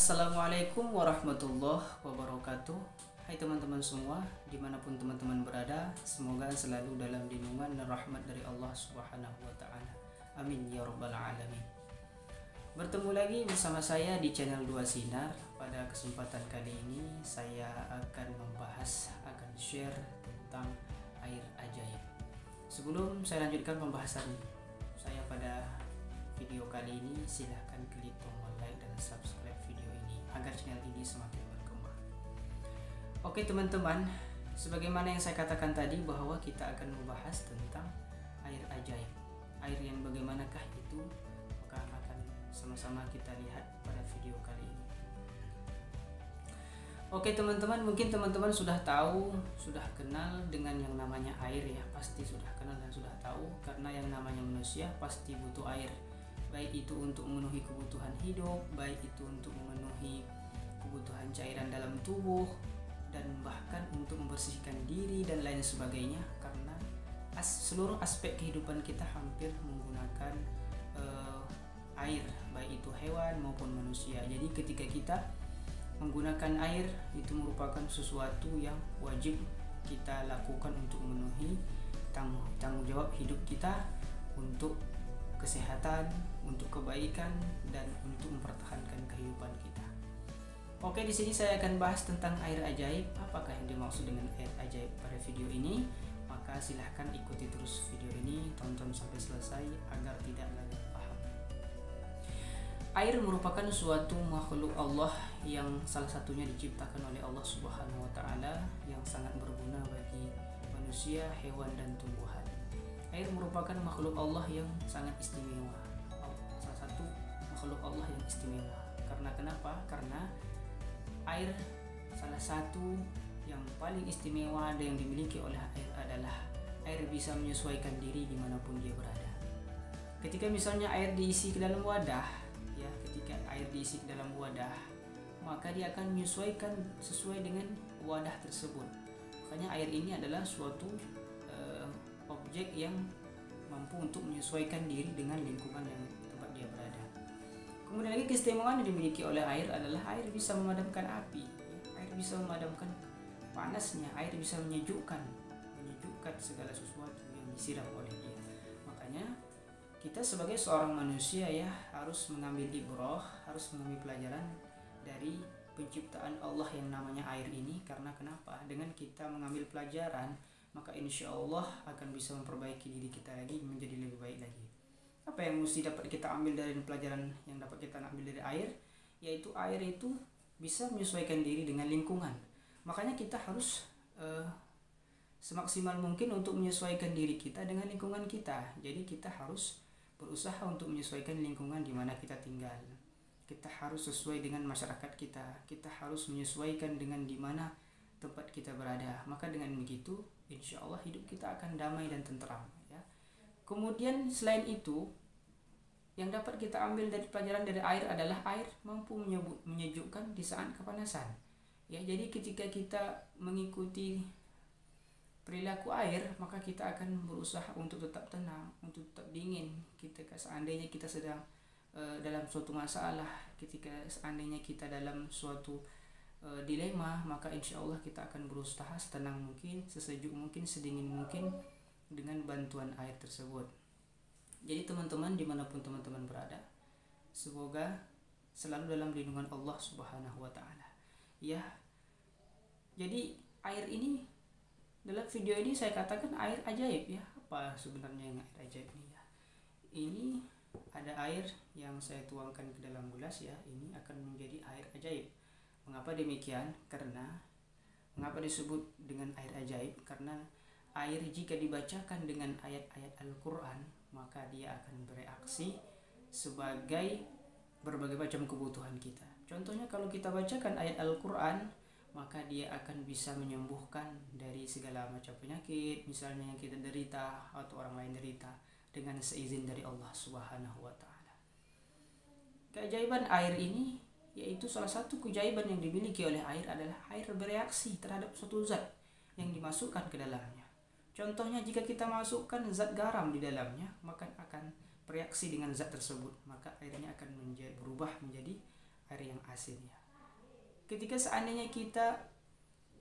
Assalamualaikum warahmatullahi wabarakatuh. Hai teman-teman semua, dimanapun teman-teman berada, semoga selalu dalam lindungan dan rahmat dari Allah Subhanahu wa Ta'ala. Amin ya Rabbal 'Alamin. Bertemu lagi bersama saya di channel 2 Sinar. Pada kesempatan kali ini saya akan akan share tentang air ajaib. Sebelum saya lanjutkan pembahasan saya pada video kali ini, silahkan klik tombol like dan subscribe video ini agar channel ini semakin berkembang. Oke teman-teman, sebagaimana yang saya katakan tadi bahwa kita akan membahas tentang air ajaib. Air yang bagaimanakah itu? Maka akan sama-sama kita lihat pada video kali ini. Oke teman-teman, mungkin teman-teman sudah tahu, sudah kenal dengan yang namanya air ya. Pasti sudah kenal dan sudah tahu, karena yang namanya manusia pasti butuh air. Baik itu untuk memenuhi kebutuhan hidup, baik itu untuk memenuhi kebutuhan cairan dalam tubuh, dan bahkan untuk membersihkan diri dan lain sebagainya. Karena seluruh aspek kehidupan kita hampir menggunakan air, baik itu hewan maupun manusia. Jadi ketika kita menggunakan air, itu merupakan sesuatu yang wajib kita lakukan untuk memenuhi tanggung jawab hidup kita untuk kesehatan, untuk kebaikan, dan untuk mempertahankan kehidupan kita. Oke, di sini saya akan bahas tentang air ajaib. Apakah yang dimaksud dengan air ajaib pada video ini? Maka silahkan ikuti terus video ini, tonton sampai selesai agar tidak gagal paham. Air merupakan suatu makhluk Allah yang salah satunya diciptakan oleh Allah Subhanahu wa Ta'ala, yang sangat berguna bagi manusia, hewan, dan tumbuhan. Air merupakan makhluk Allah yang sangat istimewa, salah satu makhluk Allah yang istimewa. Karena kenapa? Karena air salah satu yang paling istimewa yang dimiliki oleh air adalah air bisa menyesuaikan diri dimanapun dia berada. Ketika misalnya air diisi ke dalam wadah, ya, ketika air diisi ke dalam wadah, maka dia akan menyesuaikan sesuai dengan wadah tersebut. Makanya air ini adalah suatu objek yang mampu untuk menyesuaikan diri dengan lingkungan yang tempat dia berada. Kemudian lagi keistimewaan yang dimiliki oleh air adalah air bisa memadamkan api, air bisa memadamkan panasnya, air bisa menyejukkan segala sesuatu yang disiram oleh dia. Makanya kita sebagai seorang manusia ya harus mengambil ibrah, harus mengambil pelajaran dari penciptaan Allah yang namanya air ini. Karena kenapa? Dengan kita mengambil pelajaran, maka insya Allah akan bisa memperbaiki diri kita lagi menjadi lebih baik lagi. Apa yang mesti dapat kita ambil dari pelajaran yang dapat kita ambil dari air? Yaitu air itu bisa menyesuaikan diri dengan lingkungan. Makanya kita harus semaksimal mungkin untuk menyesuaikan diri kita dengan lingkungan kita. Jadi kita harus berusaha untuk menyesuaikan lingkungan di mana kita tinggal. Kita harus sesuai dengan masyarakat kita. Kita harus menyesuaikan dengan di mana tempat kita berada. Maka dengan begitu insya Allah hidup kita akan damai dan tentram ya. Kemudian selain itu, yang dapat kita ambil dari pelajaran dari air adalah air mampu menyejukkan di saat kepanasan ya. Jadi ketika kita mengikuti perilaku air, maka kita akan berusaha untuk tetap tenang, untuk tetap dingin. Ketika seandainya kita sedang dalam suatu masalah, ketika seandainya kita dalam suatu dilema, maka insya Allah kita akan berusaha setenang mungkin, sesejuk mungkin, sedingin mungkin dengan bantuan air tersebut. Jadi teman-teman dimanapun teman-teman berada, semoga selalu dalam lindungan Allah Subhanahu wa Ta'ala ya. Jadi air ini, dalam video ini saya katakan air ajaib ya. Apa sebenarnya yang air ajaib ini ya? Ini ada air yang saya tuangkan ke dalam gelas ya, ini akan menjadi air ajaib. Mengapa demikian? Mengapa disebut dengan air ajaib? Karena air jika dibacakan dengan ayat-ayat Al-Quran, maka dia akan bereaksi sebagai berbagai macam kebutuhan kita. Contohnya kalau kita bacakan ayat Al-Quran, maka dia akan bisa menyembuhkan dari segala macam penyakit, misalnya yang kita derita atau orang lain derita, dengan seizin dari Allah Subhanahu wa Ta'ala. Keajaiban air ini, yaitu salah satu keajaiban yang dimiliki oleh air adalah air bereaksi terhadap suatu zat yang dimasukkan ke dalamnya. Contohnya jika kita masukkan zat garam di dalamnya, maka akan bereaksi dengan zat tersebut, maka airnya akan berubah menjadi air yang asin ya. Ketika seandainya kita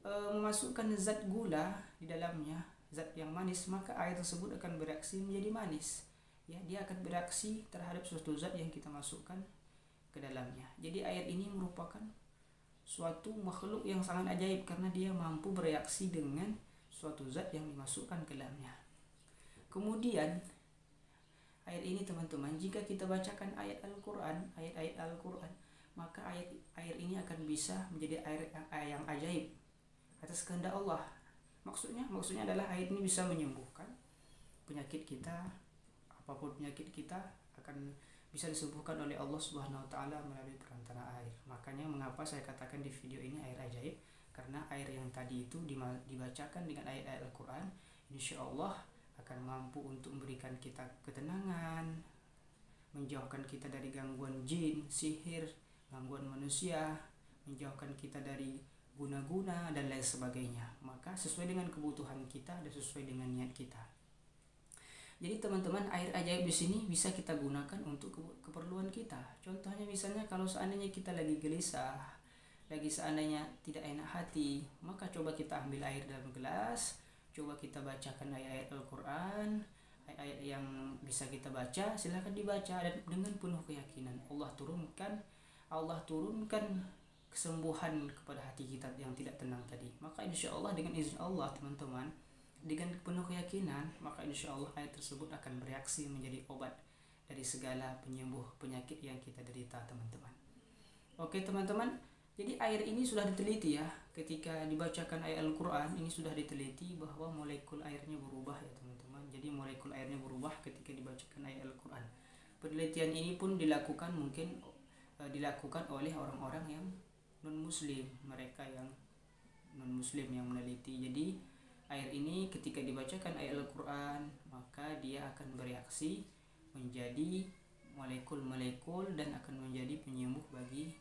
memasukkan zat gula di dalamnya, zat yang manis, maka air tersebut akan bereaksi menjadi manis. Ya, dia akan bereaksi terhadap suatu zat yang kita masukkan ke dalamnya. Jadi air ini merupakan suatu makhluk yang sangat ajaib karena dia mampu bereaksi dengan suatu zat yang dimasukkan ke dalamnya. Kemudian air ini teman-teman, jika kita bacakan ayat-ayat Al-Quran, maka air ini akan bisa menjadi air yang ajaib atas kehendak Allah. Maksudnya adalah air ini bisa menyembuhkan penyakit kita, apapun penyakit kita akan bisa disembuhkan oleh Allah Subhanahu wa taala melalui perantara air. Makanya mengapa saya katakan di video ini air ajaib, karena air yang tadi itu dibacakan dengan ayat-ayat Al-Quran, insya Allah akan mampu untuk memberikan kita ketenangan, menjauhkan kita dari gangguan jin, sihir, gangguan manusia, menjauhkan kita dari guna-guna dan lain sebagainya. Maka sesuai dengan kebutuhan kita dan sesuai dengan niat kita. Jadi teman-teman, air ajaib di sini bisa kita gunakan untuk keperluan kita. Contohnya misalnya kalau seandainya kita lagi gelisah, lagi seandainya tidak enak hati, maka coba kita ambil air dalam gelas, coba kita bacakan ayat-ayat Al-Quran, ayat-ayat yang bisa kita baca, silahkan dibaca dan dengan penuh keyakinan Allah turunkan kesembuhan kepada hati kita yang tidak tenang tadi. Maka insya Allah dengan izin Allah teman-teman, dengan penuh keyakinan, maka insya Allah air tersebut akan bereaksi menjadi obat dari segala penyembuh penyakit yang kita derita teman-teman. Oke teman-teman, jadi air ini sudah diteliti ya, ketika dibacakan ayat Al-Quran ini sudah diteliti bahwa molekul airnya berubah ya teman-teman. Jadi molekul airnya berubah ketika dibacakan ayat Al-Quran. Penelitian ini pun dilakukan oleh orang-orang yang non-muslim, mereka yang non-muslim yang meneliti. Jadi air ini ketika dibacakan ayat Al-Quran, maka dia akan bereaksi menjadi molekul-molekul dan akan menjadi penyembuh bagi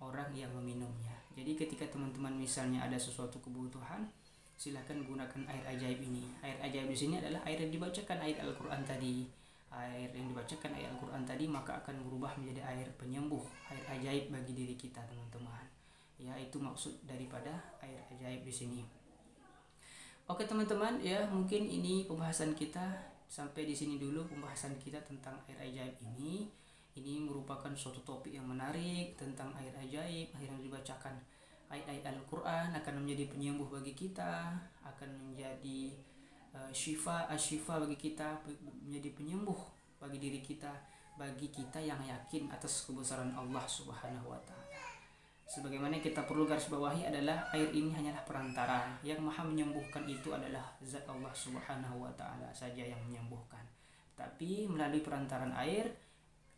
orang yang meminumnya. Jadi ketika teman-teman misalnya ada sesuatu kebutuhan, silakan gunakan air ajaib ini. Air ajaib di sini adalah air yang dibacakan ayat Al-Quran tadi. Air yang dibacakan ayat Al-Quran tadi maka akan berubah menjadi air penyembuh, air ajaib bagi diri kita teman-teman. Ya, itu maksud daripada air ajaib di sini. Oke teman-teman, ya mungkin ini pembahasan kita sampai di sini dulu, pembahasan kita tentang air ajaib ini. Ini merupakan suatu topik yang menarik tentang air ajaib, air yang dibacakan ayat-ayat Al-Quran akan menjadi penyembuh bagi kita, akan menjadi syifa bagi kita, menjadi penyembuh bagi diri kita, bagi kita yang yakin atas kebesaran Allah Subhanahu wa taala. Sebagaimana kita perlu garis bawahi adalah air ini hanyalah perantara, yang maha menyembuhkan itu adalah zat Allah Subhanahu wa taala saja yang menyembuhkan. Tapi melalui perantaran air,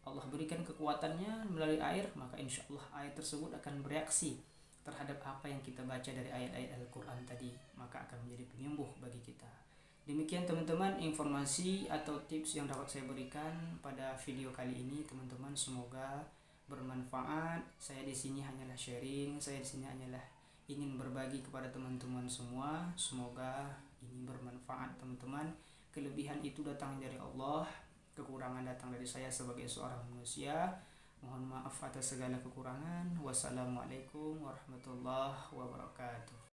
Allah berikan kekuatannya melalui air, maka insya Allah air tersebut akan bereaksi terhadap apa yang kita baca dari ayat-ayat Al-Quran tadi, maka akan menjadi penyembuh bagi kita. Demikian teman-teman informasi atau tips yang dapat saya berikan pada video kali ini teman-teman, semoga bermanfaat. Saya di sini hanyalah sharing, saya di sini hanyalah ingin berbagi kepada teman-teman semua. Semoga ini bermanfaat teman-teman. Kelebihan itu datang dari Allah, kekurangan datang dari saya sebagai seorang manusia. Mohon maaf atas segala kekurangan. Wassalamualaikum warahmatullahi wabarakatuh.